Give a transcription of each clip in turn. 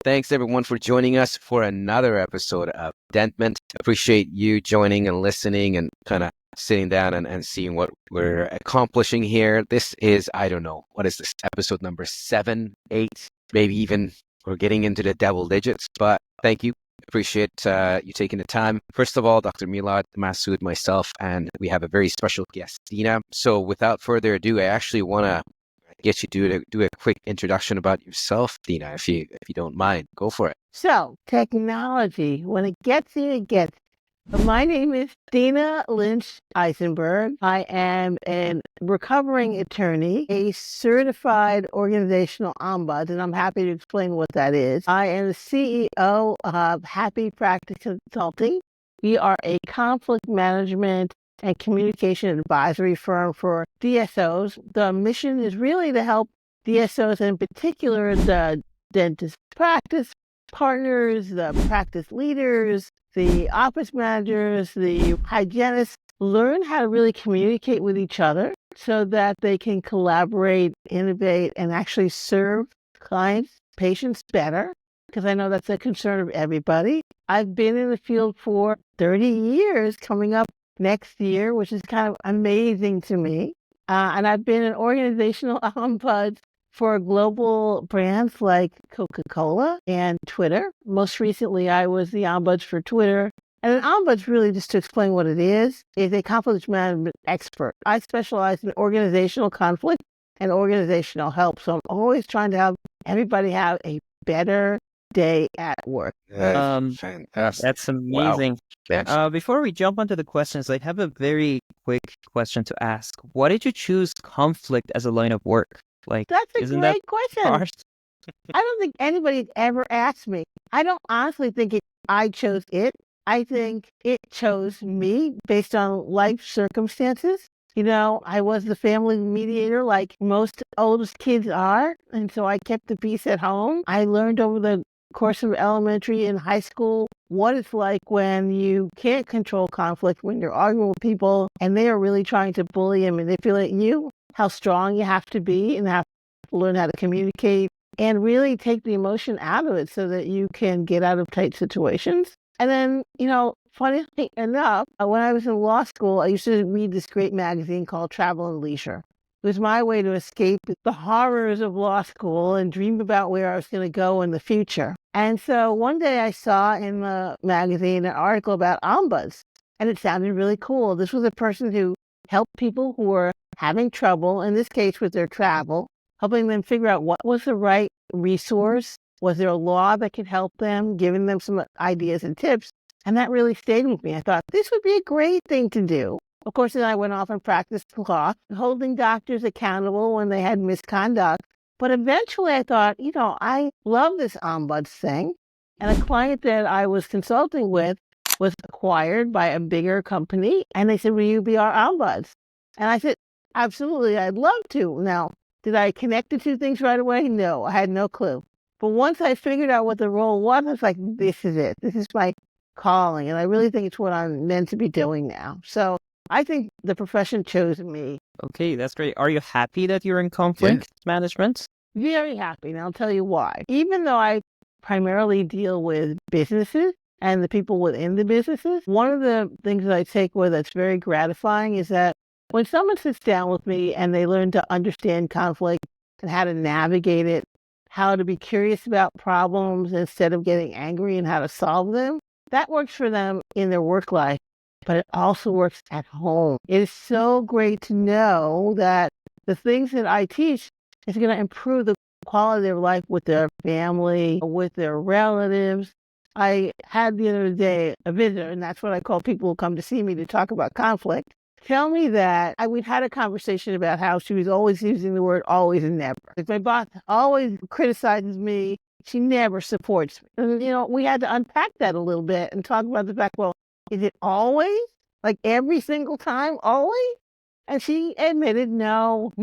Thanks everyone for joining us for another episode of Dentment. Appreciate you joining and listening and kind of sitting down and seeing what we're accomplishing here. This is, I don't know, what is this, episode number 7, 8, maybe even we're getting into the double digits, but thank you. Appreciate you taking the time. First of all, Dr. Milad, Masood, myself, and we have a very special guest, Dina. So without further ado, I actually want to get you to do a quick introduction about yourself, Dina, if you don't mind. Go for it. So, technology, when it gets you, it gets you. My name is Dina Lynch Eisenberg. I am a recovering attorney, a certified organizational ombuds, and I'm happy to explain what that is. I am the CEO of Happy Practice Consulting. We are a conflict management and communication advisory firm for DSOs. The mission is really to help DSOs, in particular the dentist practice partners, the practice leaders, the office managers, the hygienists, learn how to really communicate with each other so that they can collaborate, innovate, and actually serve clients, patients better, because I know that's a concern of everybody. I've been in the field for 30 years, coming up next year, which is kind of amazing to me. And I've been an organizational ombud for global brands like Coca-Cola and Twitter. Most recently, I was the ombuds for Twitter. And an ombuds, really, just to explain what it is a conflict management expert. I specialize in organizational conflict and organizational help. So I'm always trying to help everybody have a better day at work. Fantastic. That's amazing. Wow. Before we jump onto the questions, I have a very quick question to ask. Why did you choose conflict as a line of work? That's a great question. Harsh? I don't think anybody's ever asked me. I don't honestly think I chose it. I think it chose me based on life circumstances. I was the family mediator like most oldest kids are, and so I kept the peace at home. I learned over the course of elementary and high school what it's like when you can't control conflict, when you're arguing with people and they are really trying to bully and manipulate you, how strong you have to be and have to learn how to communicate and really take the emotion out of it so that you can get out of tight situations. And then, funny enough, when I was in law school, I used to read this great magazine called Travel and Leisure. It was my way to escape the horrors of law school and dream about where I was going to go in the future. And so one day I saw in the magazine an article about ombuds, and it sounded really cool. This was a person who helped people who were having trouble, in this case with their travel, helping them figure out what was the right resource. Was there a law that could help them, giving them some ideas and tips? And that really stayed with me. I thought this would be a great thing to do. Of course, then I went off and practiced law, holding doctors accountable when they had misconduct. But eventually I thought, I love this ombuds thing. And a client that I was consulting with was acquired by a bigger company. And they said, will you be our ombuds? And I said, absolutely, I'd love to. Now, did I connect the two things right away? No, I had no clue. But once I figured out what the role was, I was like, this is it. This is my calling. And I really think it's what I'm meant to be doing now. So I think the profession chose me. Okay, that's great. Are you happy that you're in conflict management? Very happy. And I'll tell you why. Even though I primarily deal with businesses and the people within the businesses, one of the things that I take away that's very gratifying is that when someone sits down with me and they learn to understand conflict and how to navigate it, how to be curious about problems instead of getting angry and how to solve them, that works for them in their work life, but it also works at home. It is so great to know that the things that I teach is going to improve the quality of their life with their family, with their relatives. I had the other day a visitor, and that's what I call people who come to see me to talk about conflict, tell me that we'd had a conversation about how she was always using the word always and never. If my boss always criticizes me, she never supports me. And, we had to unpack that a little bit and talk about the fact, well, is it always? Like every single time, always? And she admitted, no,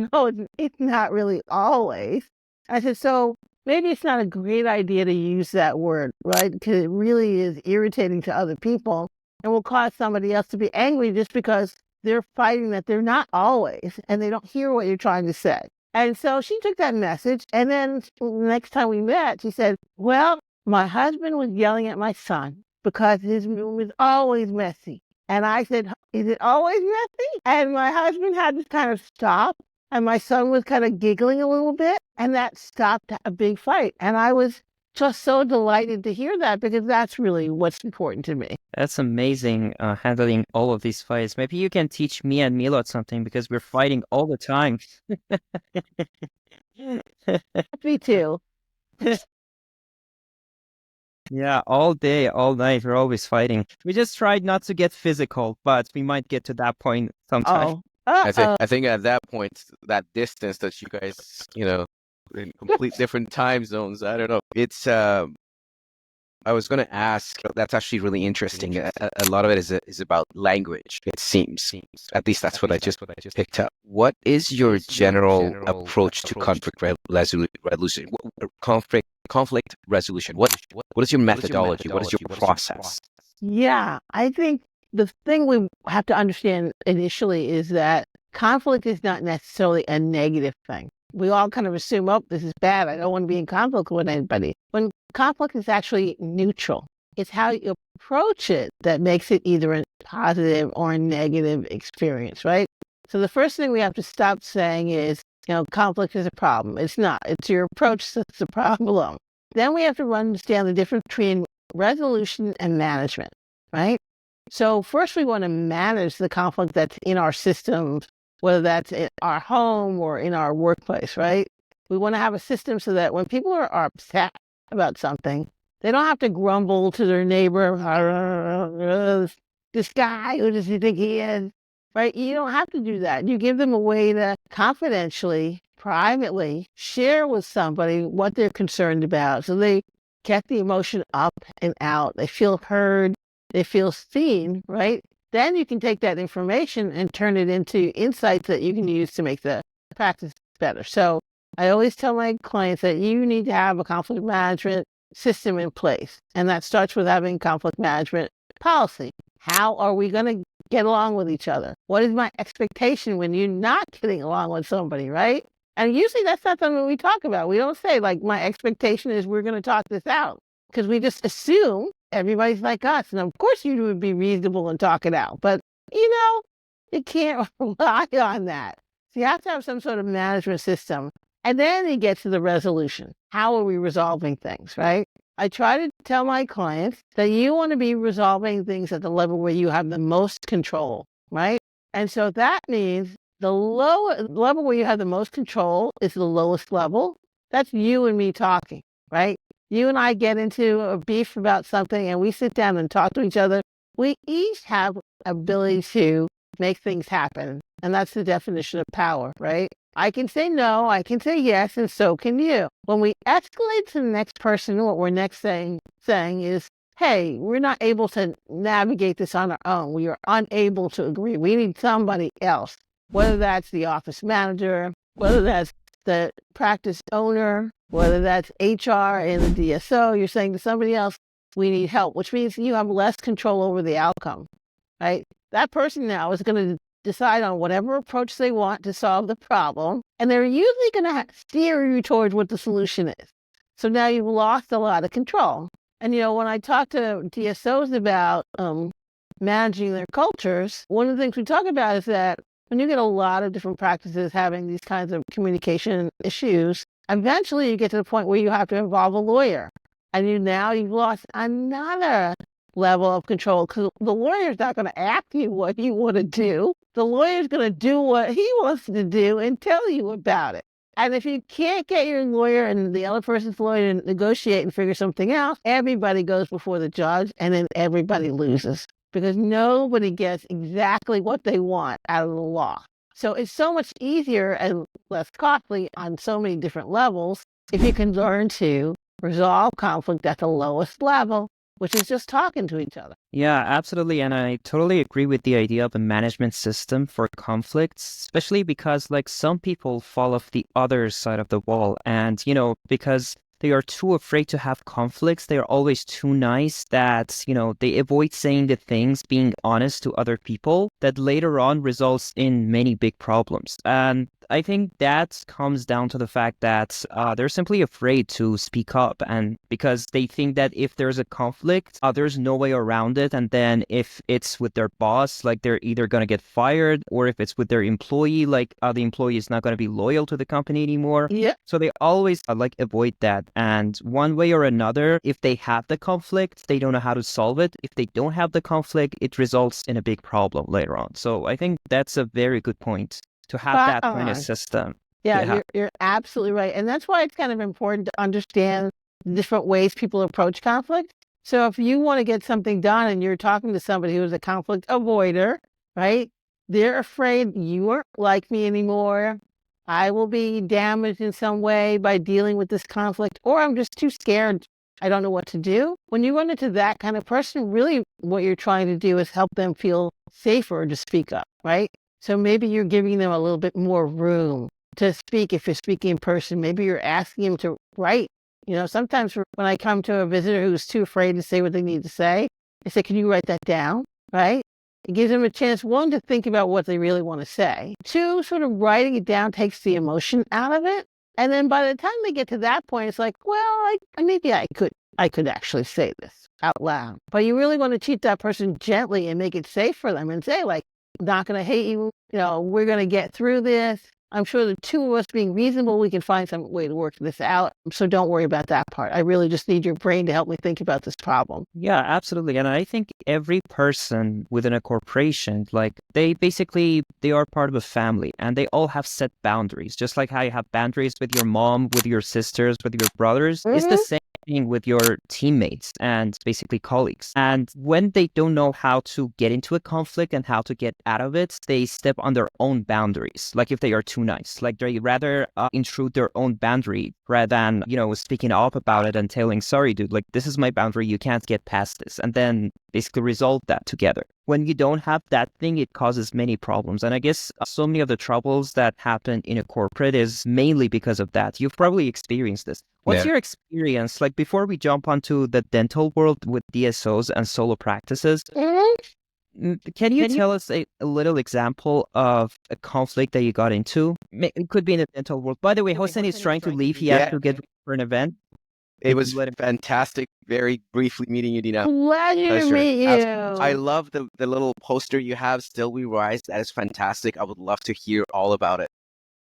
it's not really always. I said, so maybe it's not a great idea to use that word, right? Because it really is irritating to other people and will cause somebody else to be angry just because they're fighting that they're not always and they don't hear what you're trying to say. And so she took that message, and then the next time we met, she said, well, My husband was yelling at my son because his room is always messy. And I said, is it always messy? And my husband had to kind of stop. And my son was kind of giggling a little bit. And that stopped a big fight. And I was just so delighted to hear that because that's really what's important to me. That's amazing, handling all of these fights. Maybe you can teach me and Milot something because we're fighting all the time. Me too. Yeah, all day, all night, we're always fighting. We just tried not to get physical, but we might get to that point sometime. Oh, I think at that point, that distance that you guys, in complete different time zones, I don't know. It's I was going to ask, that's actually really interesting. A lot of it is about language, it seems. At least that's what I just picked up. What is your general approach to conflict resolution? Conflict resolution. What is your methodology? What is your process? Yeah, I think the thing we have to understand initially is that conflict is not necessarily a negative thing. We all kind of assume, oh, this is bad. I don't want to be in conflict with anybody. When conflict is actually neutral, it's how you approach it that makes it either a positive or a negative experience, right? So the first thing we have to stop saying is, conflict is a problem. It's not. It's your approach that's the problem. Then we have to understand the difference between resolution and management, right? So first we want to manage the conflict that's in our systems, whether that's in our home or in our workplace, right? We want to have a system so that when people are upset about something, they don't have to grumble to their neighbor, this guy, who does he think he is, right? You don't have to do that. You give them a way to confidentially, privately share with somebody what they're concerned about. So they get the emotion up and out. They feel heard. They feel seen, right? Then you can take that information and turn it into insights that you can use to make the practice better. So I always tell my clients that you need to have a conflict management system in place. And that starts with having conflict management policy. How are we going to get along with each other? What is my expectation when you're not getting along with somebody, right? And usually that's not something we talk about. We don't say, like, my expectation is we're going to talk this out, because we just assume everybody's like us. And of course you would be reasonable and talk it out. But, you can't rely on that. So you have to have some sort of management system. And then you get to the resolution. How are we resolving things, right? I try to tell my clients that you want to be resolving things at the level where you have the most control, right? And so that means the level where you have the most control is the lowest level. That's you and me talking, right? You and I get into a beef about something and we sit down and talk to each other. We each have ability to make things happen. And that's the definition of power, right? I can say no, I can say yes, and so can you. When we escalate to the next person, what we're next saying is, hey, we're not able to navigate this on our own. We are unable to agree. We need somebody else, whether that's the office manager, whether that's the practice owner, whether that's HR and the DSO. You're saying to somebody else, we need help, which means you have less control over the outcome, right? That person now is going to decide on whatever approach they want to solve the problem, and they're usually going to steer you towards what the solution is. So now you've lost a lot of control. And, when I talk to DSOs about managing their cultures, one of the things we talk about is that when you get a lot of different practices having these kinds of communication issues, eventually you get to the point where you have to involve a lawyer. And you've lost another level of control, because the lawyer's not going to ask you what you want to do. The lawyer's going to do what he wants to do and tell you about it. And if you can't get your lawyer and the other person's lawyer to negotiate and figure something out, everybody goes before the judge, and then everybody loses, because nobody gets exactly what they want out of the law. So it's so much easier and less costly on so many different levels if you can learn to resolve conflict at the lowest level, which is just talking to each other. Yeah, absolutely. And I totally agree with the idea of a management system for conflicts, especially because some people fall off the other side of the wall. And, because they are too afraid to have conflicts, they are always too nice that, they avoid saying the things, being honest to other people, that later on results in many big problems. And I think that comes down to the fact that they're simply afraid to speak up, and because they think that if there's a conflict, there's no way around it. And then if it's with their boss, like they're either going to get fired, or if it's with their employee, like the employee is not going to be loyal to the company anymore. Yeah. So they always like avoid that. And one way or another, if they have the conflict, they don't know how to solve it. If they don't have the conflict, it results in a big problem later on. So I think that's a very good point, to have that kind of system. Yeah, you're absolutely right. And that's why it's kind of important to understand the different ways people approach conflict. So if you want to get something done and you're talking to somebody who's a conflict avoider, right? They're afraid you aren't like me anymore. I will be damaged in some way by dealing with this conflict, or I'm just too scared. I don't know what to do. When you run into that kind of person, really what you're trying to do is help them feel safer to speak up, right? So maybe you're giving them a little bit more room to speak. If you're speaking in person, maybe you're asking them to write. You know, sometimes when I come to a visitor who's too afraid to say what they need to say, I say, can you write that down, right? It gives them a chance, one, to think about what they really want to say. Two, sort of writing it down takes the emotion out of it. And then by the time they get to that point, it's like, well, maybe I could actually say this out loud. But you really want to treat that person gently and make it safe for them and say, like, not going to hate you. You know, we're going to get through this. I'm sure the two of us being reasonable, we can find some way to work this out. So don't worry about that part. I really just need your brain to help me think about this problem. Yeah, absolutely. And I think every person within a corporation, like they are part of a family, and they all have set boundaries. Just like how you have boundaries with your mom, with your sisters, with your brothers, it's the same thing with your teammates and basically colleagues. And when they don't know how to get into a conflict and how to get out of it, they step on their own boundaries. Like if they are too nice, like they rather intrude their own boundary rather than, speaking up about it and telling, sorry, dude, like this is my boundary, you can't get past this. And then basically resolve that together. When you don't have that thing, it causes many problems. And I guess so many of the troubles that happen in a corporate is mainly because of that. You've probably experienced this. What's your experience? Like before we jump onto the dental world with DSOs and solo practices, can you tell us a little example of a conflict that you got into? It could be in the dental world. By the way, Hossein is trying to leave. He has to get ready for an event. It was fantastic, very briefly meeting you, Dina. Pleasure to meet you. I love the little poster you have, Still We Rise. That is fantastic. I would love to hear all about it.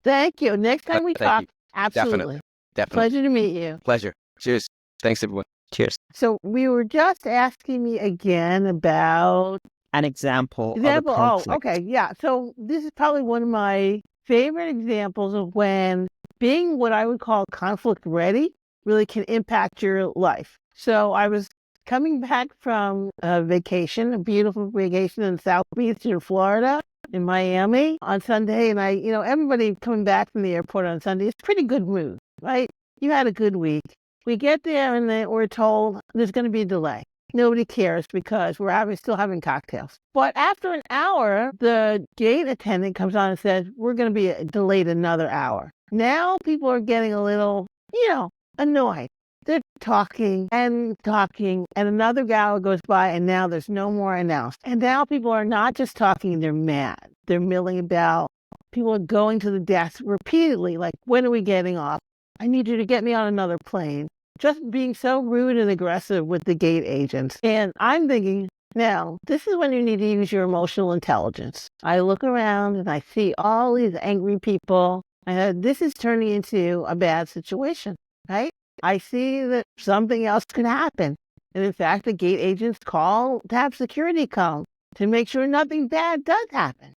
Thank you. Next time we talk, absolutely. Definitely. Pleasure to meet you. Pleasure. Cheers. Thanks, everyone. Cheers. So we were just asking me again about an example of a conflict. Oh, okay. Yeah. So this is probably one of my favorite examples of when being what I would call conflict ready really can impact your life. So I was coming back from a vacation, a beautiful vacation in South Beach in Florida, in Miami on Sunday. And everybody coming back from the airport on Sunday is pretty good mood, right? You had a good week. We get there and then we're told there's going to be a delay. Nobody cares because we're still having cocktails. But after an hour, the gate attendant comes on and says, we're going to be delayed another hour. Now people are getting a little, annoyed. They're talking, and another hour goes by, and now there's no more announced. And now people are not just talking, they're mad. They're milling about. People are going to the desk repeatedly, like, when are we getting off? I need you to get me on another plane. Just being so rude and aggressive with the gate agents. And I'm thinking, now, this is when you need to use your emotional intelligence. I look around and I see all these angry people. And this is turning into a bad situation, right? I see that something else could happen. And in fact, the gate agents call to have security come to make sure nothing bad does happen.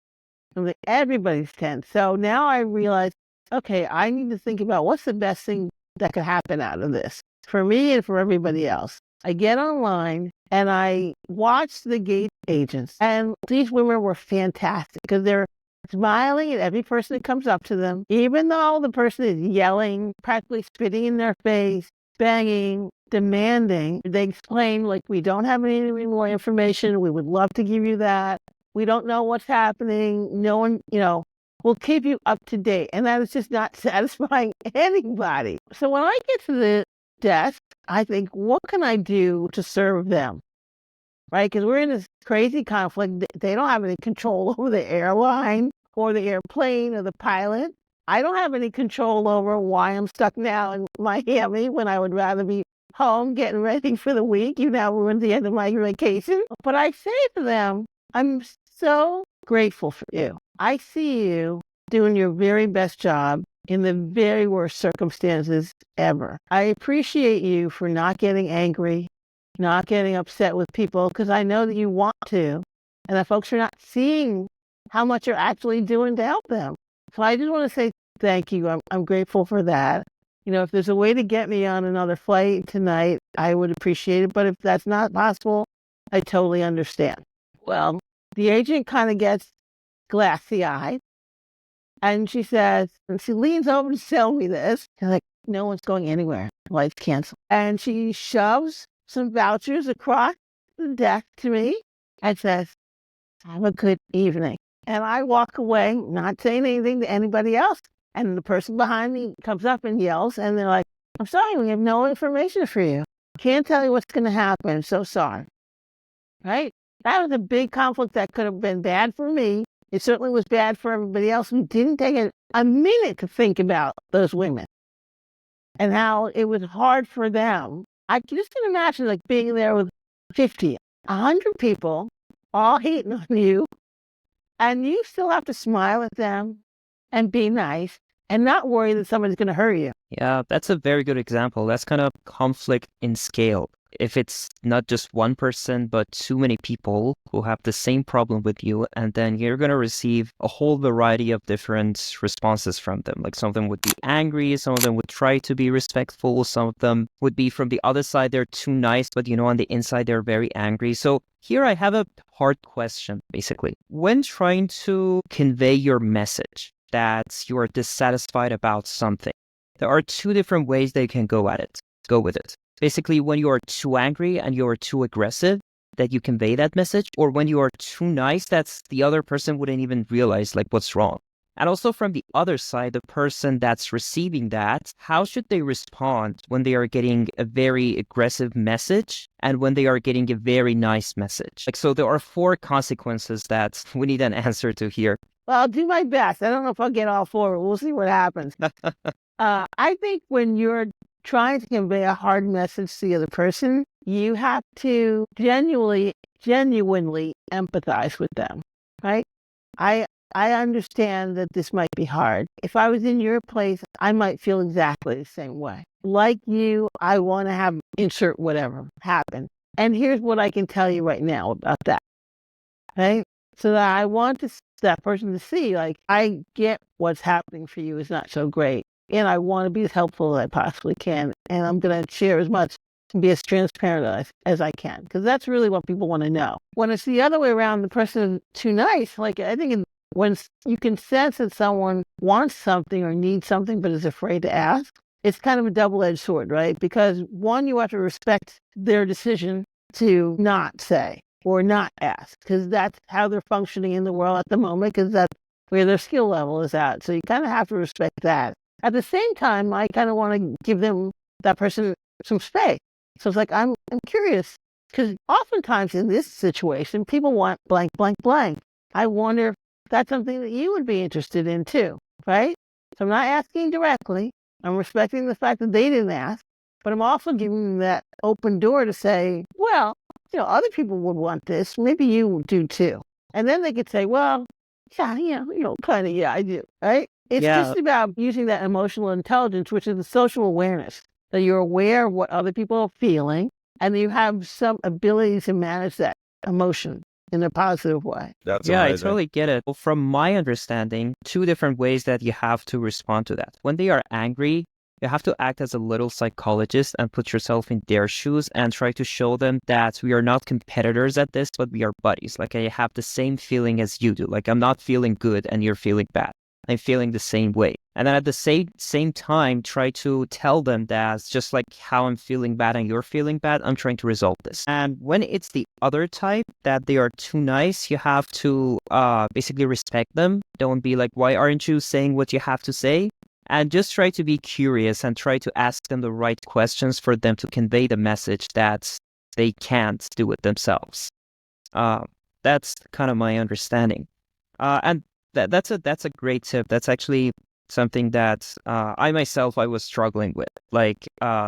And everybody's tense. So now I realize, okay, I need to think about what's the best thing that could happen out of this for me and for everybody else. I get online and I watch the gate agents. And these women were fantastic because they're smiling at every person that comes up to them, even though the person is yelling, practically spitting in their face, banging, demanding. They explain, like, we don't have any more information. We would love to give you that. We don't know what's happening. No one, we'll keep you up to date. And that is just not satisfying anybody. So when I get to the desk, I think, what can I do to serve them? Right? Because we're in this crazy conflict. They don't have any control over the airline or the airplane or the pilot. I don't have any control over why I'm stuck now in Miami when I would rather be home getting ready for the week. You know, we're at the end of my vacation. But I say to them, I'm so grateful for you. I see you doing your very best job in the very worst circumstances ever. I appreciate you for not getting angry, not getting upset with people, because I know that you want to, and that folks are not seeing how much you're actually doing to help them. So I just want to say thank you. I'm grateful for that. You know, if there's a way to get me on another flight tonight, I would appreciate it. But if that's not possible, I totally understand. Well, the agent kind of gets glassy-eyed, and she says, and she leans over to tell me this. She's like, no one's going anywhere. Flight's canceled. And she shoves some vouchers across the desk to me and says, have a good evening. And I walk away, not saying anything to anybody else. And the person behind me comes up and yells, and they're like, I'm sorry, we have no information for you. Can't tell you what's going to happen. So sorry. Right? That was a big conflict that could have been bad for me. It certainly was bad for everybody else who didn't take a minute to think about those women and how it was hard for them. I just can imagine like being there with 50, 100 people all hating on you, and you still have to smile at them and be nice and not worry that somebody's going to hurt you. Yeah, that's a very good example. That's kind of conflict in scale. If it's not just one person, but too many people who have the same problem with you, and then you're going to receive a whole variety of different responses from them. Like some of them would be angry, some of them would try to be respectful, some of them would be from the other side, they're too nice, but you know, on the inside, they're very angry. So here I have a hard question, basically. When trying to convey your message that you are dissatisfied about something, there are two different ways they can go with it. Basically, when you are too angry and you are too aggressive, that you convey that message, or when you are too nice, that's the other person wouldn't even realize like what's wrong. And also from the other side, the person that's receiving that, how should they respond when they are getting a very aggressive message and when they are getting a very nice message? Like, so there are 4 consequences that we need an answer to here. Well, I'll do my best. I don't know if I'll get all 4. We'll see what happens. I think when you're trying to convey a hard message to the other person, you have to genuinely empathize with them, right? I understand that this might be hard. If I was in your place, I might feel exactly the same way. Like you, I want to have insert whatever happen. And here's what I can tell you right now about that, right? So that I want that person to see, like, I get what's happening for you is not so great. And I want to be as helpful as I possibly can. And I'm going to share as much and be as transparent as I can. Because that's really what people want to know. When it's the other way around, the person is too nice, like I think when you can sense that someone wants something or needs something but is afraid to ask, it's kind of a double-edged sword, right? Because one, you have to respect their decision to not say or not ask, because that's how they're functioning in the world at the moment, because that's where their skill level is at. So you kind of have to respect that. At the same time, I kind of want to give that person some space. So it's like, I'm curious, because oftentimes in this situation, people want blank, blank, blank. I wonder if that's something that you would be interested in too, right? So I'm not asking directly. I'm respecting the fact that they didn't ask, but I'm also giving them that open door to say, well, you know, other people would want this. Maybe you would do too. And then they could say, well, yeah, kind of, yeah, I do, right? It's just about using that emotional intelligence, which is the social awareness, that you're aware of what other people are feeling, and you have some ability to manage that emotion in a positive way. That's amazing. I totally get it. Well, from my understanding, 2 different ways that you have to respond to that. When they are angry, you have to act as a little psychologist and put yourself in their shoes and try to show them that we are not competitors at this, but we are buddies. Like, I have the same feeling as you do. Like, I'm not feeling good and you're feeling bad. I'm feeling the same way. And then at the same time, try to tell them that just like how I'm feeling bad and you're feeling bad, I'm trying to resolve this. And when it's the other type, that they are too nice, you have to basically respect them. Don't be like, why aren't you saying what you have to say? And just try to be curious and try to ask them the right questions for them to convey the message that they can't do it themselves. That's kind of my understanding. And that's a great tip. That's actually something that I myself, I was struggling with. Like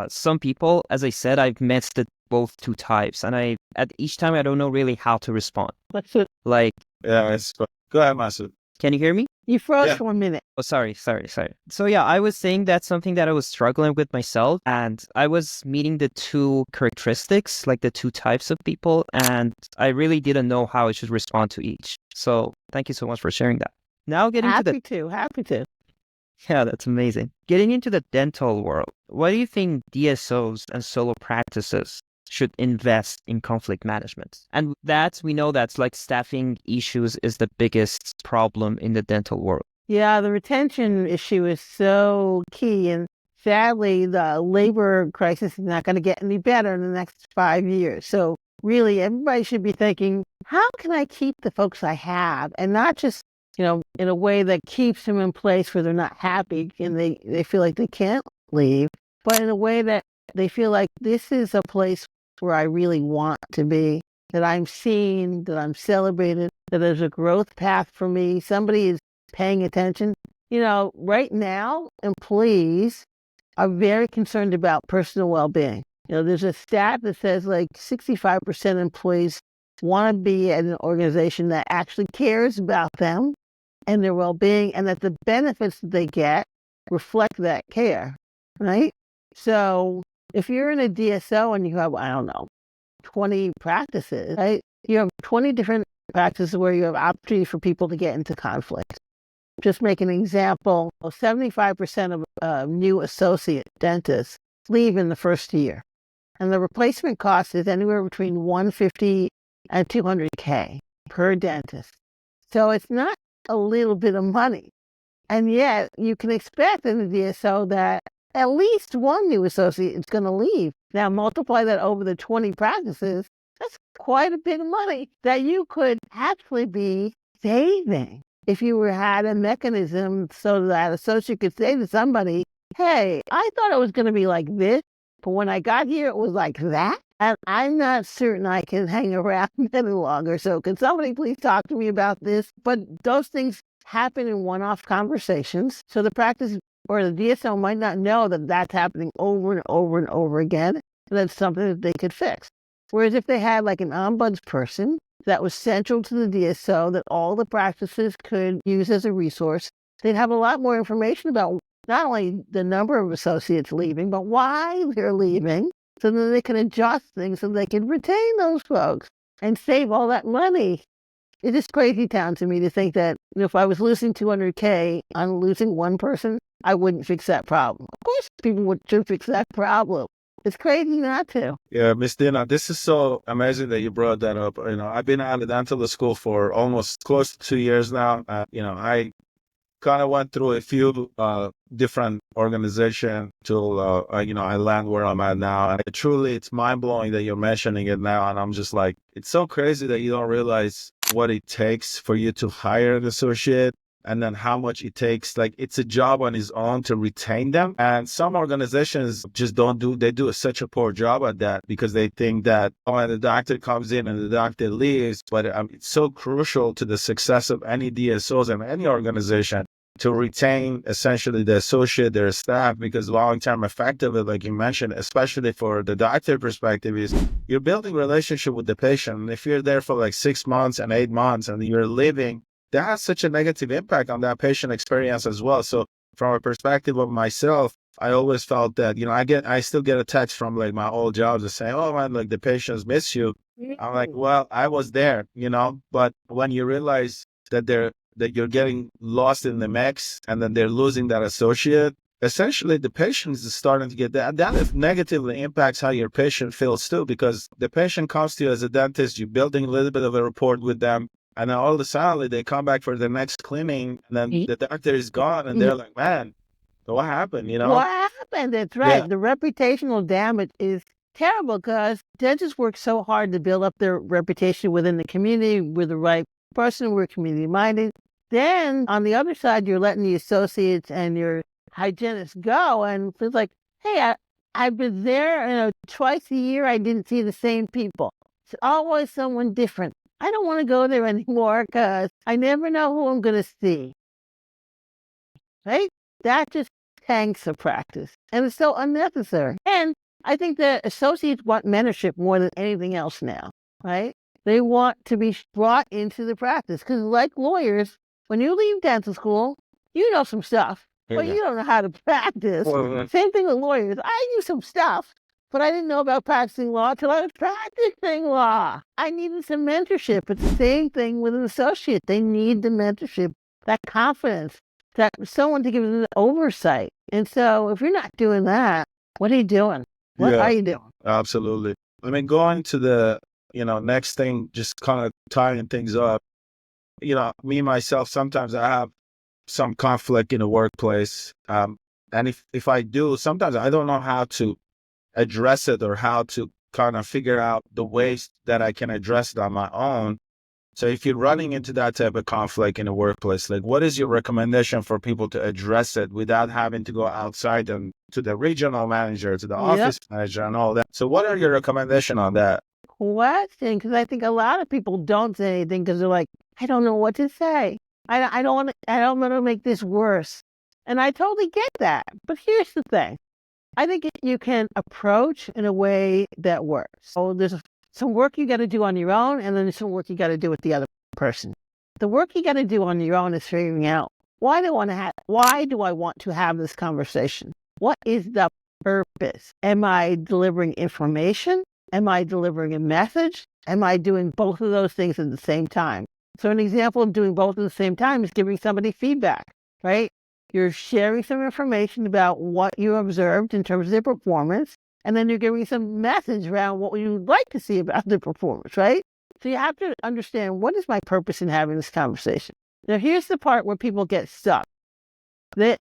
some people, as I said, I've met both two types, and at each time I don't know really how to respond. What's it? Like, Yeah, it's go ahead, Masood. can you hear me? You froze Yeah. for a minute. Oh, sorry. So yeah, I was saying that's something that I was struggling with myself, and I was meeting the two characteristics, like the two types of people, and I really didn't know how I should respond to each. So thank you so much for sharing that. Now getting to the Happy to. Yeah, that's amazing. Getting into the dental world, why do you think DSOs and solo practices should invest in conflict management? And we know that's like staffing issues is the biggest problem in the dental world. Yeah, the retention issue is so key. And sadly, the labor crisis is not going to get any better in the next 5 years. So really, everybody should be thinking, how can I keep the folks I have? And not just, in a way that keeps them in place where they're not happy and they feel like they can't leave, but in a way that they feel like this is a place where I really want to be, that I'm seen, that I'm celebrated, that there's a growth path for me. Somebody is paying attention. Right now, employees are very concerned about personal well-being. There's a stat that says like 65% of employees want to be at an organization that actually cares about them and their well-being, and that the benefits that they get reflect that care, right? So if you're in a DSO and you have, 20 practices, right? You have 20 different practices where you have opportunity for people to get into conflict. Just make an example, 75% of new associate dentists leave in the first year. And the replacement cost is anywhere between $150 and $200K per dentist. So it's not a little bit of money. And yet you can expect in the DSO that at least one new associate is going to leave. Now multiply that over the 20 practices, that's quite a bit of money that you could actually be saving if you had a mechanism so that associate could say to somebody, hey, I thought it was going to be like this, but when I got here, it was like that. And I'm not certain I can hang around any longer. So can somebody please talk to me about this? But those things happen in one-off conversations. So the practice or the DSO might not know that that's happening over and over and over again. And that's something that they could fix. Whereas if they had like an ombuds person that was central to the DSO that all the practices could use as a resource, they'd have a lot more information about not only the number of associates leaving, but why they're leaving, so that they can adjust things so they can retain those folks and save all that money. It is crazy town to me to think that if I was losing $200K on losing one person, I wouldn't fix that problem. Of course, people should fix that problem. It's crazy not to. Yeah, Miss Dina, this is so amazing that you brought that up. I've been out of dental school for almost close to 2 years now. I kind of went through a few different organizations till I land where I'm at now. And truly, it's mind blowing that you're mentioning it now. And I'm just like, it's so crazy that you don't realize what it takes for you to hire an associate, and then how much it takes. Like, it's a job on its own to retain them. And some organizations just they do such a poor job at that, because they think that when the doctor comes in and the doctor leaves, but it's so crucial to the success of any DSOs and any organization to retain essentially the associate, their staff, because long-term effectively, like you mentioned, especially for the doctor perspective, is you're building relationship with the patient. And if you're there for like 6 months and 8 months and you're leaving, that has such a negative impact on that patient experience as well. So from a perspective of myself, I always felt that, I still get a text from like my old jobs that say, oh man, like the patients miss you. I'm like, well, I was there, but when you realize that you're getting lost in the mix, and then they're losing that associate, essentially the patient is starting to get that. And that negatively impacts how your patient feels too, because the patient comes to you as a dentist, you're building a little bit of a rapport with them. And then all of a sudden they come back for the next cleaning, and then the doctor is gone, and they're like, man, what happened, What happened? That's right. Yeah. The reputational damage is terrible, because dentists work so hard to build up their reputation within the community. We're the right person. We're community-minded. Then on the other side, you're letting the associates and your hygienists go, and it's like, hey, I've been there, twice a year. I didn't see the same people. It's always someone different. I don't want to go there anymore because I never know who I'm going to see. Right? that just tanks the practice. And it's so unnecessary. And I think that associates want mentorship more than anything else now, right? They want to be brought into the practice because, like lawyers, when you leave dental school, you know some stuff, but you don't know how to practice. Same thing with lawyers. I knew some stuff, but I didn't know about practicing law until I was practicing law. I needed some mentorship. It's the same thing with an associate. They need the mentorship, that confidence, that someone to give them the oversight. And so if you're not doing that, what are you doing? What are you doing? Absolutely. I mean, going to the, next thing, just kind of tying things up, me, myself, sometimes I have some conflict in the workplace. And if I do, sometimes I don't know how to address it or how to kind of figure out the ways that I can address it on my own. So if you're running into that type of conflict in the workplace, like what is your recommendation for people to address it without having to go outside and to the regional manager, to the office manager and all that? So what are your recommendations on that? Question, because I think a lot of people don't say anything because they're like, I don't know what to say. I don't want to make this worse. And I totally get that. But here's the thing. I think you can approach in a way that works. So there's some work you got to do on your own, and then there's some work you got to do with the other person. The work you got to do on your own is figuring out why do I want to have this conversation? What is the purpose? Am I delivering information? Am I delivering a message? Am I doing both of those things at the same time? So an example of doing both at the same time is giving somebody feedback, right? You're sharing some information about what you observed in terms of their performance, and then you're giving some message around what you'd like to see about their performance, right? So you have to understand, what is my purpose in having this conversation? Now, here's the part where people get stuck.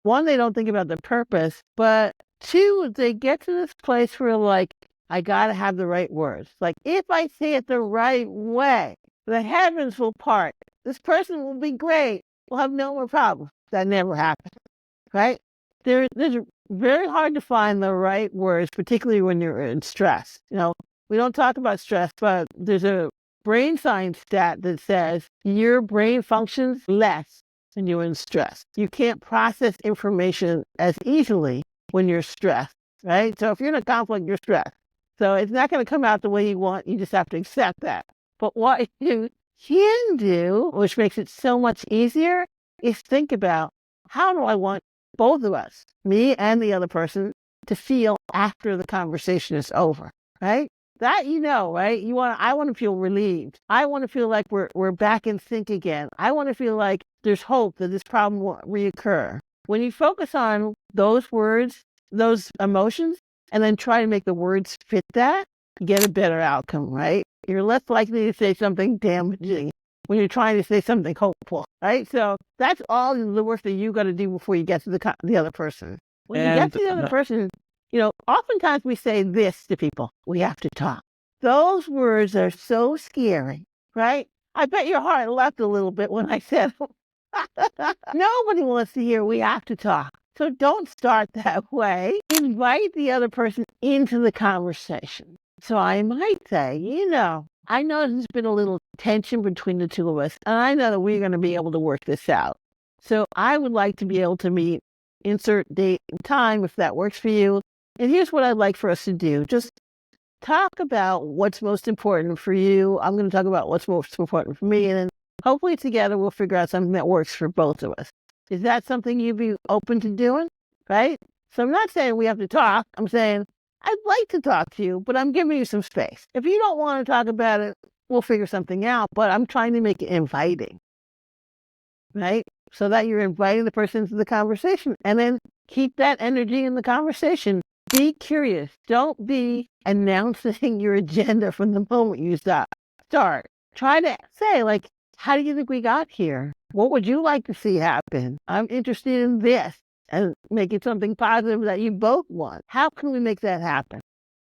One, they don't think about the purpose, but two, they get to this place where like, I got to have the right words. Like, if I say it the right way, the heavens will part. This person will be great. We'll have no more problems. That never happens, right? There's very hard to find the right words, particularly when you're in stress. We don't talk about stress, but there's a brain science stat that says your brain functions less when you're in stress. You can't process information as easily when you're stressed, right? So if you're in a conflict, you're stressed. So it's not going to come out the way you want. You just have to accept that. But what you can do, which makes it so much easier, is think about, how do I want both of us, me and the other person, to feel after the conversation is over, right? That right? I want to feel relieved. I want to feel like we're back in sync again. I want to feel like there's hope that this problem won't reoccur. When you focus on those words, those emotions, and then try to make the words fit that, you get a better outcome, right? You're less likely to say something damaging when you're trying to say something hopeful, right? So that's all the work that you got to do before you get to the other person. When you get to the other person, oftentimes we say this to people: we have to talk. Those words are so scary, right? I bet your heart leapt a little bit when I said them. Nobody wants to hear we have to talk. So don't start that way. Invite the other person into the conversation. So I might say, I know there's been a little tension between the two of us, and I know that we're going to be able to work this out. So I would like to be able to meet, insert date and time if that works for you. And here's what I'd like for us to do. Just talk about what's most important for you. I'm going to talk about what's most important for me. And then hopefully together we'll figure out something that works for both of us. Is that something you'd be open to doing? Right? So I'm not saying we have to talk. I'm saying I'd like to talk to you, but I'm giving you some space. If you don't want to talk about it, we'll figure something out. But I'm trying to make it inviting. Right? So that you're inviting the person into the conversation, and then keep that energy in the conversation. Be curious. Don't be announcing your agenda from the moment you start. Try to say, like, how do you think we got here? What would you like to see happen? I'm interested in this, and make it something positive that you both want. How can we make that happen?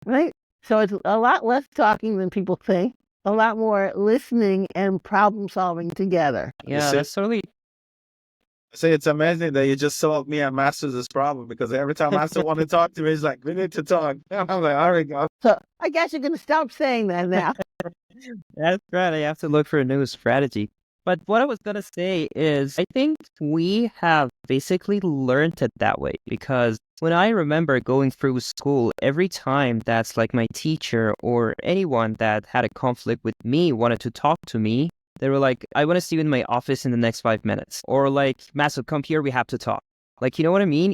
Right? So it's a lot less talking than people think, a lot more listening and problem solving together. Yeah, that's totally. Say it's amazing that you just solved me and Master's this problem, because every time Master want to talk to me, he's like, we need to talk. And I'm like, all right, go. So I guess you're going to stop saying that now. That's right. I have to look for a new strategy. But what I was going to say is I think we have basically learned it that way because when I remember going through school, every time that's like my teacher or anyone that had a conflict with me wanted to talk to me, they were like, I want to see you in my office in the next 5 minutes. Or like, Maso, come here, we have to talk. Like, you know what I mean?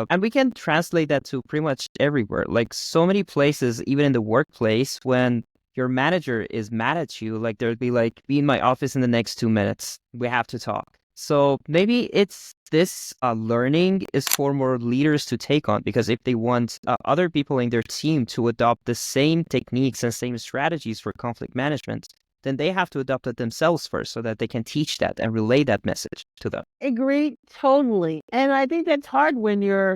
And we can translate that to pretty much everywhere. Like so many places, even in the workplace, when your manager is mad at you, like there'd be like, be in my office in the next 2 minutes. We have to talk. So maybe it's this learning is for more leaders to take on, because if they want other people in their team to adopt the same techniques and same strategies for conflict management, then they have to adopt it themselves first so that they can teach that and relay that message to them. Agree totally. And I think that's hard when you're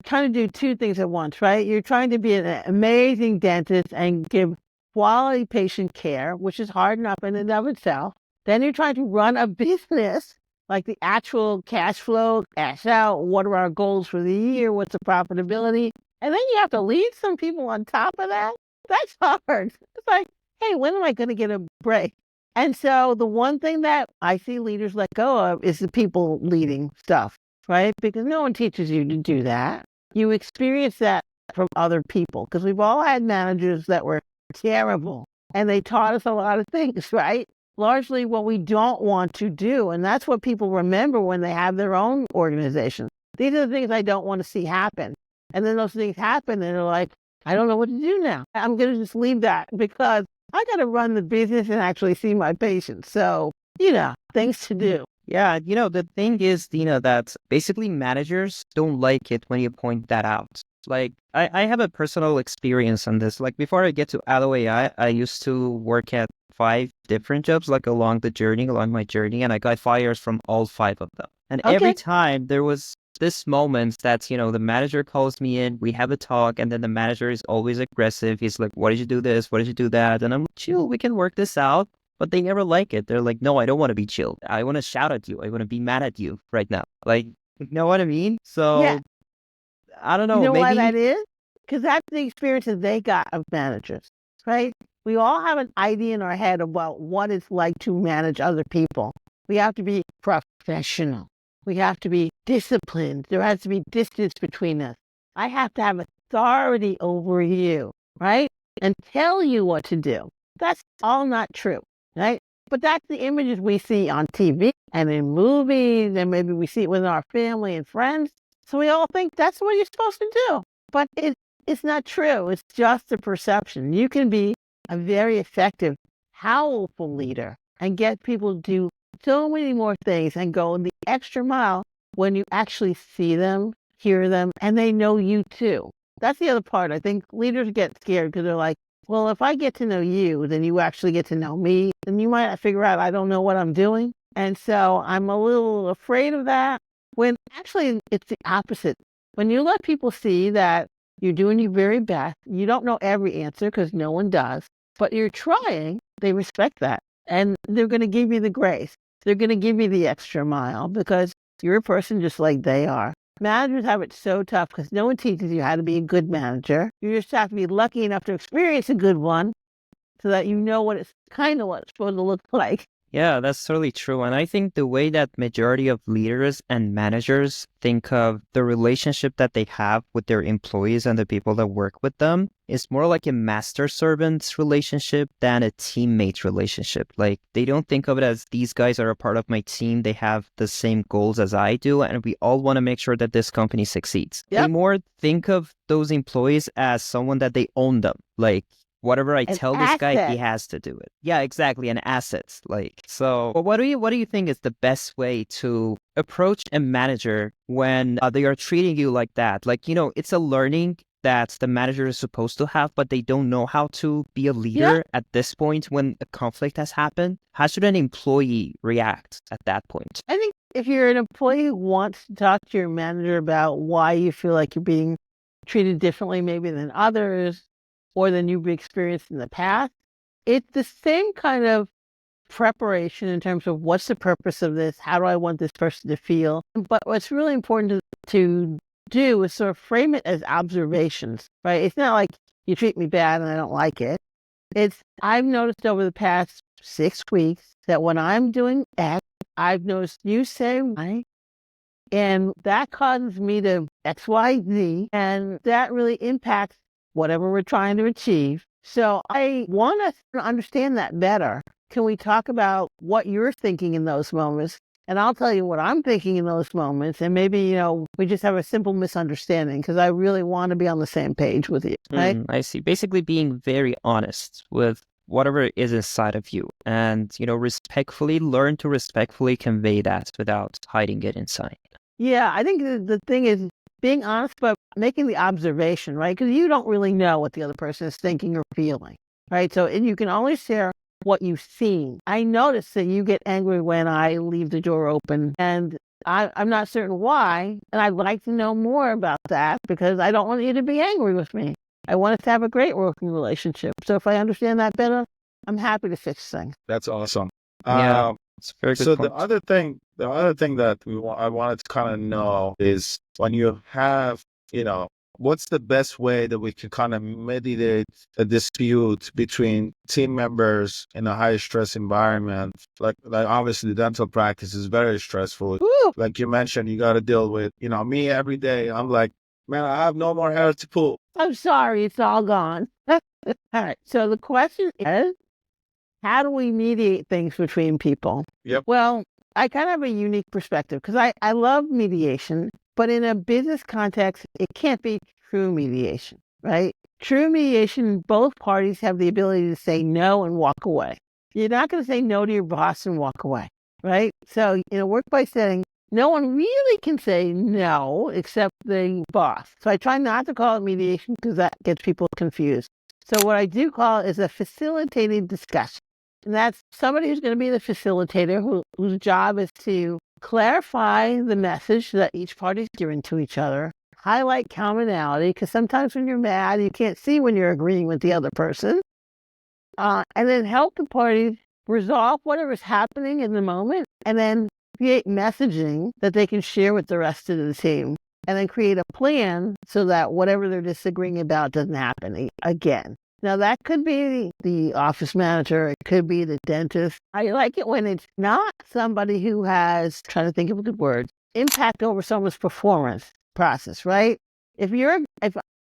trying to do two things at once, right? You're trying to be an amazing dentist and give quality patient care, which is hard enough in and of itself. Then you're trying to run a business, like the actual cash flow, cash out, what are our goals for the year, what's the profitability? And then you have to lead some people on top of that. That's hard. It's like, hey, when am I going to get a break? And so the one thing that I see leaders let go of is the people leading stuff, right? Because no one teaches you to do that. You experience that from other people, because we've all had managers that were terrible and they taught us a lot of things, right? Largely what we don't want to do. And that's what people remember when they have their own organization. These are the things I don't want to see happen. And then those things happen and they're like, I don't know what to do now. I'm going to just leave that because I got to run the business and actually see my patients. So, things to do. Yeah, the thing is, that basically managers don't like it when you point that out. Like, I have a personal experience on this. Like, before I get to Allo AI, I used to work at 5 different jobs, like along my journey, and I got fired from all 5 of them. And every time there was this moment that, the manager calls me in, we have a talk, and then the manager is always aggressive. He's like, why did you do this? Why did you do that? And I'm like, chill, we can work this out. But they never like it. They're like, no, I don't want to be chill. I want to shout at you. I want to be mad at you right now. Like, you know what I mean? So, yeah. I don't know. You know maybe... why that is? Because that's the experiences they got of managers, right? We all have an idea in our head about what it's like to manage other people. We have to be professional. We have to be disciplined. There has to be distance between us. I have to have authority over you, right? And tell you what to do. That's all not true, right? But that's the images we see on TV and in movies, and maybe we see it with our family and friends. So we all think that's what you're supposed to do. But it's not true. It's just a perception. You can be a very effective, powerful leader and get people to do so many more things and go the extra mile when you actually see them, hear them, and they know you too. That's the other part. I think leaders get scared because they're like, well, if I get to know you, then you actually get to know me. Then you might figure out I don't know what I'm doing. And so I'm a little afraid of that, when actually it's the opposite. When you let people see that you're doing your very best, you don't know every answer because no one does, but you're trying, they respect that. And they're going to give you the grace. They're going to give you the extra mile because you're a person just like they are. Managers have it so tough because no one teaches you how to be a good manager. You just have to be lucky enough to experience a good one so that you know what it's supposed to look like. Yeah, that's totally true. And I think the way that majority of leaders and managers think of the relationship that they have with their employees and the people that work with them is more like a master-servant relationship than a teammate relationship. Like, they don't think of it as these guys are a part of my team. They have the same goals as I do, and we all want to make sure that this company succeeds. Yep. They more think of those employees as someone that they own them. Like, whatever I tell this guy, he has to do it. Yeah, exactly. And assets. So what do you think is the best way to approach a manager when they are treating you like that? Like, it's a learning that the manager is supposed to have, but they don't know how to be a leader at this point when a conflict has happened. How should an employee react at that point? I think if you're an employee who wants to talk to your manager about why you feel like you're being treated differently maybe than others, or than you've experienced in the past, it's the same kind of preparation in terms of what's the purpose of this, how do I want this person to feel. But what's really important to do is sort of frame it as observations, right? It's not like you treat me bad and I don't like it. I've noticed over the past 6 weeks that when I'm doing X, I've noticed you say Y, and that causes me to X, Y, Z, and that really impacts whatever we're trying to achieve. So I want us to understand that better. Can we talk about what you're thinking in those moments? And I'll tell you what I'm thinking in those moments. And maybe, we just have a simple misunderstanding because I really want to be on the same page with you. Right? I see. Basically being very honest with whatever is inside of you and, respectfully learn to respectfully convey that without hiding it inside. Yeah, I think the thing is being honest, but making the observation, right? Because you don't really know what the other person is thinking or feeling, right? So you can only share what you've seen. I notice that you get angry when I leave the door open, and I'm not certain why, and I'd like to know more about that because I don't want you to be angry with me. I want us to have a great working relationship. So if I understand that better, I'm happy to fix things. That's awesome. Yeah, it's a very good So point. the other thing that I wanted to kind of know is when you have, what's the best way that we can kind of mediate a dispute between team members in a high stress environment? Like obviously dental practice is very stressful. Woo! Like you mentioned, you got to deal with, me every day. I'm like, man, I have no more hair to pull. I'm sorry, it's all gone. All right. So the question is, how do we mediate things between people? Yep. Well, I kind of have a unique perspective because I love mediation, but in a business context, it can't be true mediation, right? True mediation, both parties have the ability to say no and walk away. You're not going to say no to your boss and walk away, right? So in a workplace setting, no one really can say no except the boss. So I try not to call it mediation because that gets people confused. So what I do call it is a facilitated discussion. And that's somebody who's going to be the facilitator whose job is to clarify the message that each party's giving to each other, highlight commonality, because sometimes when you're mad, you can't see when you're agreeing with the other person, and then help the parties resolve whatever's happening in the moment, and then create messaging that they can share with the rest of the team, and then create a plan so that whatever they're disagreeing about doesn't happen again. Now, that could be the office manager. It could be the dentist. I like it when it's not somebody who has, trying to think of a good word, impact over someone's performance process, right? If you're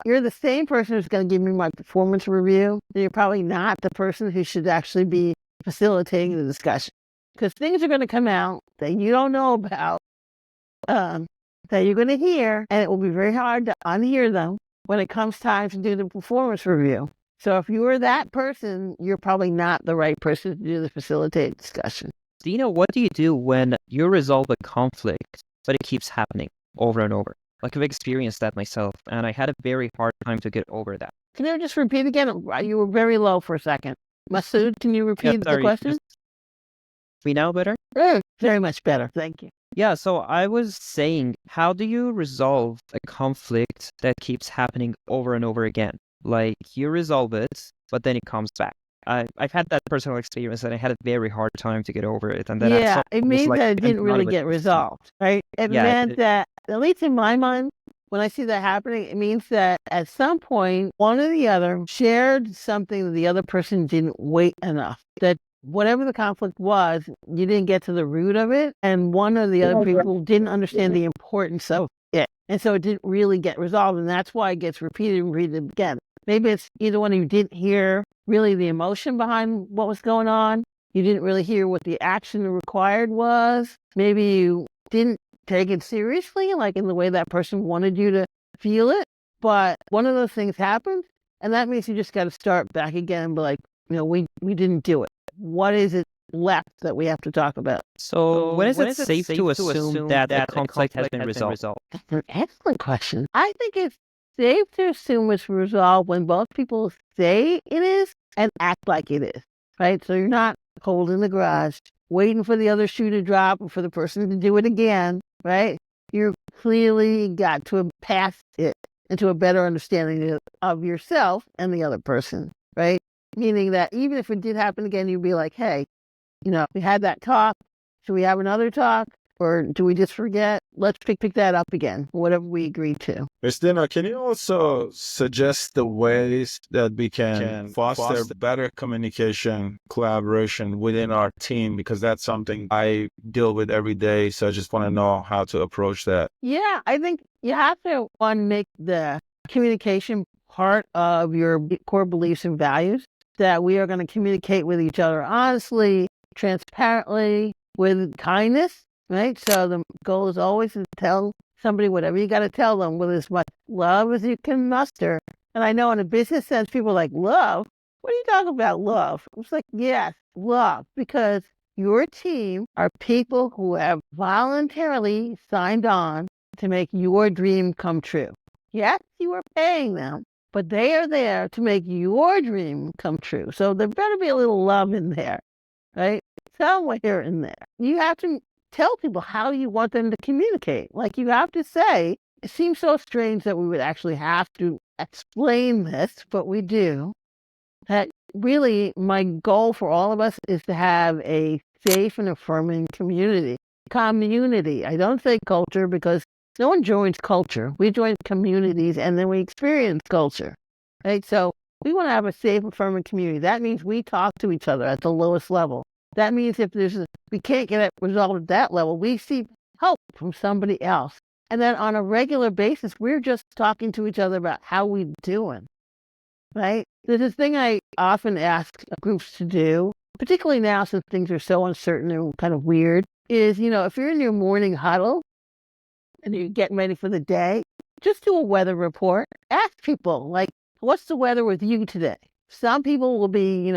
the same person who's going to give me my performance review, then you're probably not the person who should actually be facilitating the discussion. Because things are going to come out that you don't know about, that you're going to hear, and it will be very hard to unhear them when it comes time to do the performance review. So if you were that person, you're probably not the right person to do the facilitated discussion. Dina, what do you do when you resolve a conflict, but it keeps happening over and over? Like I've experienced that myself, and I had a very hard time to get over that. Can you just repeat again? You were very low for a second. Masood, can you repeat the question? Me now better? Very much better. Thank you. Yeah, so I was saying, how do you resolve a conflict that keeps happening over and over again? Like you resolve it, but then it comes back. I've had that personal experience and I had a very hard time to get over it. And then it means that it didn't really get resolved, right? It meant that, at least in my mind, when I see that happening, it means that at some point, one or the other shared something that the other person didn't wait enough. That whatever the conflict was, you didn't get to the root of it, and one or the other people didn't understand the importance of it. And so it didn't really get resolved, and that's why it gets repeated and repeated again. Maybe it's either one of you didn't hear really the emotion behind what was going on. You didn't really hear what the action required was. Maybe you didn't take it seriously, like in the way that person wanted you to feel it. But one of those things happened, and that means you just got to start back again and be like, we didn't do it. What is it left that we have to talk about? So when is it safe to assume that the conflict has been resolved? That's an excellent question. I think it's safe to assume it's resolved when both people say it is and act like it is, right? So you're not holding the garage, waiting for the other shoe to drop or for the person to do it again, right? You're clearly got to pass it into a better understanding of yourself and the other person, right? Meaning that even if it did happen again, you'd be like, hey, we had that talk. Should we have another talk? Or do we just forget? Let's pick that up again, whatever we agreed to. Christina, can you also suggest the ways that we can foster better communication, collaboration within our team? Because that's something I deal with every day. So I just want to know how to approach that. Yeah, I think you have to, one, make the communication part of your core beliefs and values, that we are going to communicate with each other honestly, transparently, with kindness, right? So the goal is always to tell somebody whatever you got to tell them with as much love as you can muster. And I know in a business sense, people are like, love? What are you talking about, love? It's like, yes, love, because your team are people who have voluntarily signed on to make your dream come true. Yes, you are paying them, but they are there to make your dream come true. So there better be a little love in there, right? Somewhere in there. You have to tell people how you want them to communicate. Like, you have to say, it seems so strange that we would actually have to explain this, but we do, that really my goal for all of us is to have a safe and affirming community. Community. I don't say culture, because no one joins culture. We join communities and then we experience culture, right? So we want to have a safe, affirming community. That means we talk to each other at the lowest level. That means if we can't get it resolved at that level, we seek help from somebody else. And then on a regular basis, we're just talking to each other about how we're doing, right? There's this thing I often ask groups to do, particularly now since things are so uncertain and kind of weird, is, if you're in your morning huddle and you're getting ready for the day, just do a weather report. Ask people, like, what's the weather with you today? Some people will be,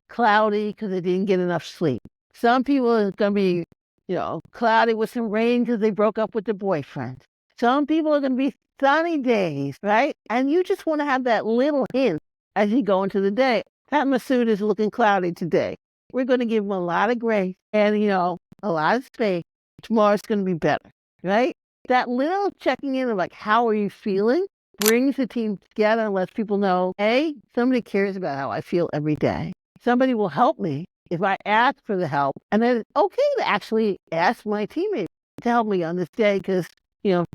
cloudy because they didn't get enough sleep. Some people are going to be, cloudy with some rain because they broke up with their boyfriend. Some people are going to be sunny days, right? And you just want to have that little hint as you go into the day. That Masood is looking cloudy today. We're going to give him a lot of grace and, a lot of space. Tomorrow's going to be better, right? That little checking in of like, how are you feeling, brings the team together and lets people know, A, somebody cares about how I feel every day. Somebody will help me if I ask for the help. And then it's okay to actually ask my teammate to help me on this day because,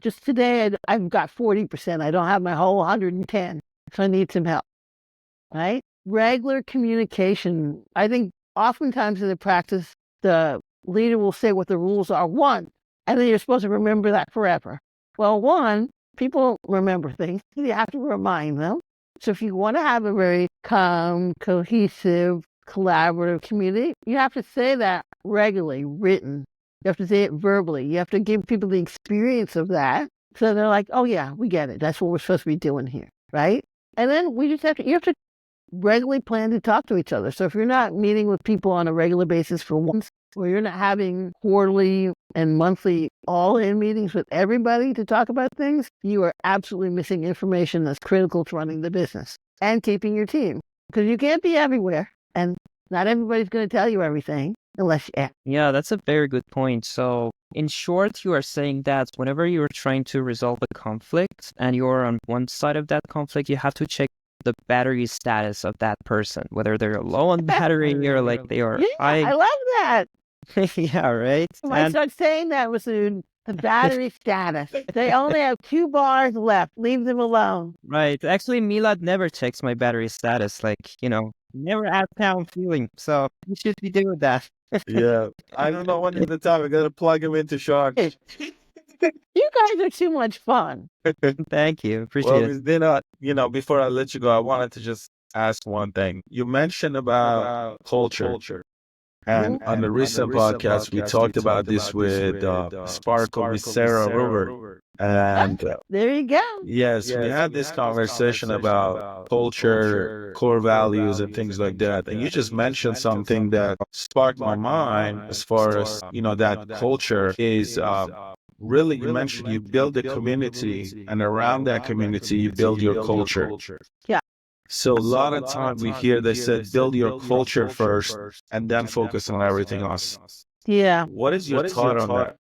just today I've got 40%. I don't have my whole 110. So I need some help, right? Regular communication. I think oftentimes in the practice, the leader will say what the rules are. One, and then you're supposed to remember that forever. Well, one, people remember things. You have to remind them. So if you want to have a very calm, cohesive, collaborative community, you have to say that regularly, written. You have to say it verbally. You have to give people the experience of that. So they're like, oh yeah, we get it. That's what we're supposed to be doing here, right? And then you have to regularly plan to talk to each other. So if you're not meeting with people on a regular basis for once, or you're not having quarterly and monthly all-in meetings with everybody to talk about things, you are absolutely missing information that's critical to running the business and keeping your team. Because you can't be everywhere, and not everybody's going to tell you everything unless you ask. Yeah, that's a very good point. So in short, you are saying that whenever you're trying to resolve a conflict and you're on one side of that conflict, you have to check the battery status of that person, whether they're low on battery or like they are high. I love that. Yeah, right. I might start saying that, Masood. The battery status. They only have 2 bars left. Leave them alone. Right. Actually, Milad never checks my battery status. Like, never ask how I'm feeling. So you should be doing that. Yeah. I don't know when at the time I got to plug him into charge. You guys are too much fun. Thank you. Appreciate it. Then, before I let you go, I wanted to just ask one thing. You mentioned about culture. And on the recent podcast, we talked about this with Sparkle, with Sarah Rover. And there you go. Yes, we had this conversation about culture, core values, and things like that. And you just mentioned something that sparked my mind as far as, that culture is really, you mentioned you build a community, and around that community, you build your culture. Yeah. So a lot of time we hear they said, build your culture first and then focus on everything else. Yeah. What is your thought on that?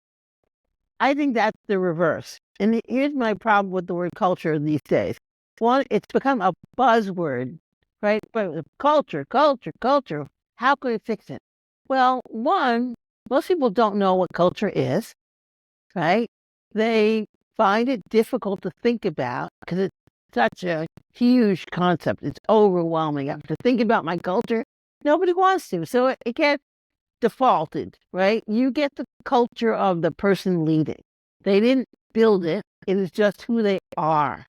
I think that's the reverse. And here's my problem with the word culture these days. One, it's become a buzzword, right? But culture. How can we fix it? Well, one, most people don't know what culture is. right? They find it difficult to think about because it's such a huge concept. It's overwhelming. I have to think about my culture. Nobody wants to. So it gets defaulted, right? You get the culture of the person leading. They didn't build it. It is just who they are,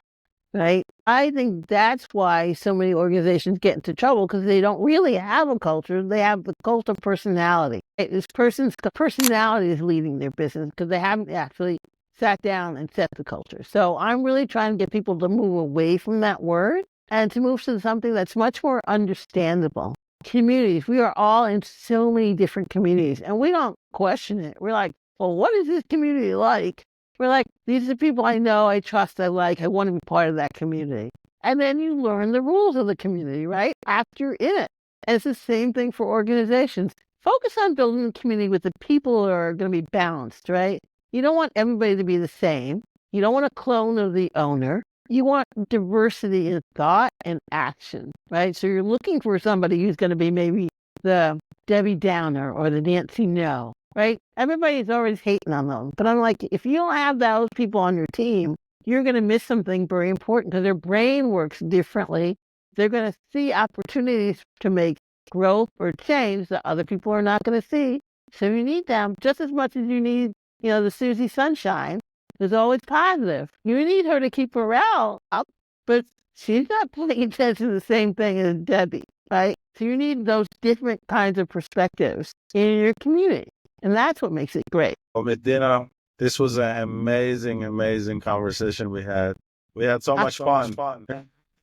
right? I think that's why so many organizations get into trouble because they don't really have a culture. They have the cult of personality. This person's personality is leading their business because they haven't actually sat down and set the culture. So I'm really trying to get people to move away from that word and to move to something that's much more understandable. Communities. We are all in so many different communities and we don't question it. We're like, well, what is this community like? We're like, these are people I know, I trust, I like, I want to be part of that community. And then you learn the rules of the community, right? After you're in it. And it's the same thing for organizations. Focus on building a community with the people that are going to be balanced, right? You don't want everybody to be the same. You don't want a clone of the owner. You want diversity in thought and action, right? So you're looking for somebody who's going to be maybe the Debbie Downer or the Nancy No, right? Everybody's always hating on them. But I'm like, if you don't have those people on your team, you're going to miss something very important because their brain works differently. They're going to see opportunities to make growth or change that other people are not going to see. So you need them just as much as you need, the Susie Sunshine. Is always positive. You need her to keep morale up, but she's not paying attention to the same thing as Debbie, right? So you need those different kinds of perspectives in your community. And that's what makes it great. Well, Medina, this was an amazing conversation we had. We had so much fun. Telling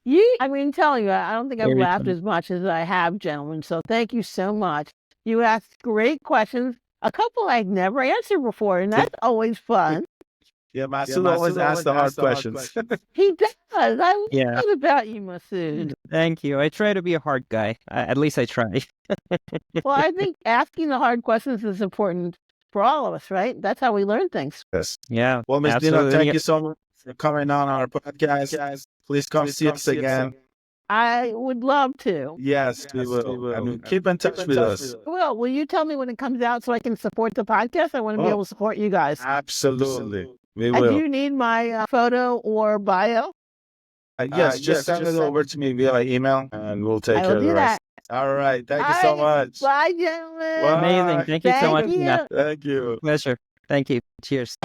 you, I don't think I've laughed as much as I have, gentlemen. So thank you so much. You asked great questions. A couple I'd never answered before, and that's always fun. Yeah, Masood always asks the hard questions. He does. I love it about you, Masood. Thank you. I try to be a hard guy. At least I try. Well, I think asking the hard questions is important for all of us, right? That's how we learn things. Yes. Yeah. Well, Ms. Dina, thank you so much for coming on our podcast. Please come see us again. I would love to. Yes, we will. I mean, keep in touch with us. Well, will you tell me when it comes out so I can support the podcast? I want to be able to support you guys. Absolutely. We And will. do you need my photo or bio? Yes, just send it over to me via email and we'll take care of the rest. All right. Thank you so much. Bye, gentlemen. Amazing. Thank you so much. Thank you. Thank you. Pleasure. Thank you. Cheers.